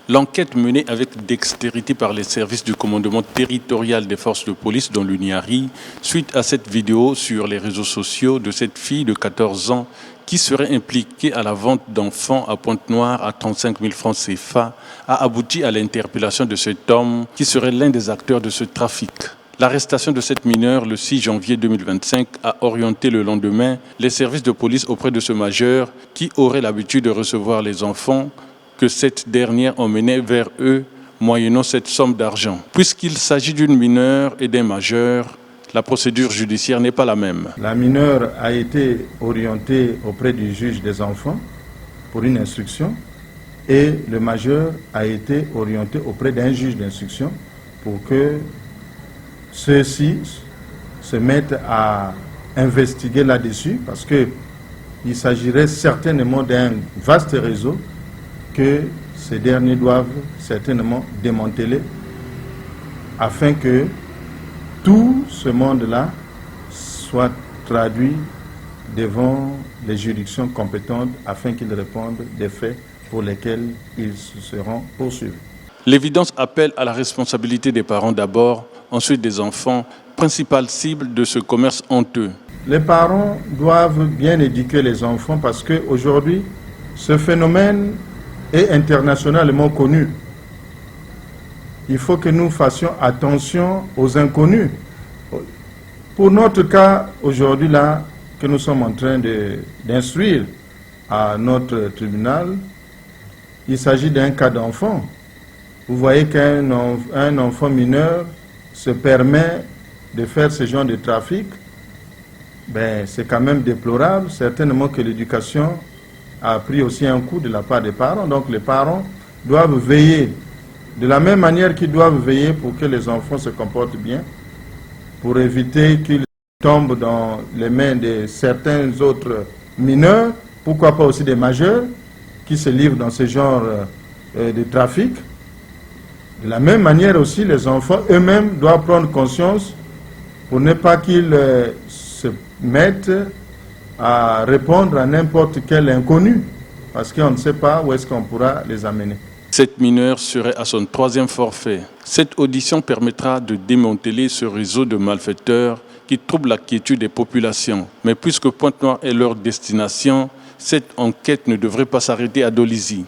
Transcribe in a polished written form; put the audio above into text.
L'enquête menée avec dextérité par les services du commandement territorial des forces de police dans l'Uniari, suite à cette vidéo sur les réseaux sociaux de cette fille de 14 ans qui serait impliquée à la vente d'enfants à Pointe-Noire à 35 000 francs CFA, a abouti à l'interpellation de cet homme qui serait l'un des acteurs de ce trafic. L'arrestation de cette mineure le 6 janvier 2025 a orienté le lendemain les services de police auprès de ce majeur qui aurait l'habitude de recevoir les enfants que cette dernière emmenait vers eux moyennant cette somme d'argent. Puisqu'il s'agit d'une mineure et d'un majeur, la procédure judiciaire n'est pas la même. La mineure a été orientée auprès du juge des enfants pour une instruction et le majeur a été orienté auprès d'un juge d'instruction pour que ceux-ci se mettent à investiguer là-dessus parce qu'il s'agirait certainement d'un vaste réseau que ces derniers doivent certainement démanteler afin que tout ce monde-là soit traduit devant les juridictions compétentes afin qu'ils répondent des faits pour lesquels ils seront poursuivis. L'évidence appelle à la responsabilité des parents d'abord, ensuite des enfants, principale cible de ce commerce honteux. Les parents doivent bien éduquer les enfants parce qu'aujourd'hui, ce phénomène est internationalement connu. Il faut que nous fassions attention aux inconnus. Pour notre cas, aujourd'hui, là, que nous sommes en train d'instruire à notre tribunal, il s'agit d'un cas d'enfant. Vous voyez qu'un enfant mineur se permet de faire ce genre de trafic, ben, c'est quand même déplorable. Certainement que l'éducation a pris aussi un coup de la part des parents. Donc les parents doivent veiller, de la même manière qu'ils doivent veiller pour que les enfants se comportent bien, pour éviter qu'ils tombent dans les mains de certains autres mineurs, pourquoi pas aussi des majeurs, qui se livrent dans ce genre de trafic. De la même manière aussi, les enfants eux-mêmes doivent prendre conscience pour ne pas qu'ils se mettent à répondre à n'importe quel inconnu, parce qu'on ne sait pas où est-ce qu'on pourra les amener. Cette mineure serait à son 3e forfait. Cette audition permettra de démanteler ce réseau de malfaiteurs qui trouble la quiétude des populations. Mais puisque Pointe-Noire est leur destination, cette enquête ne devrait pas s'arrêter à Dolisie.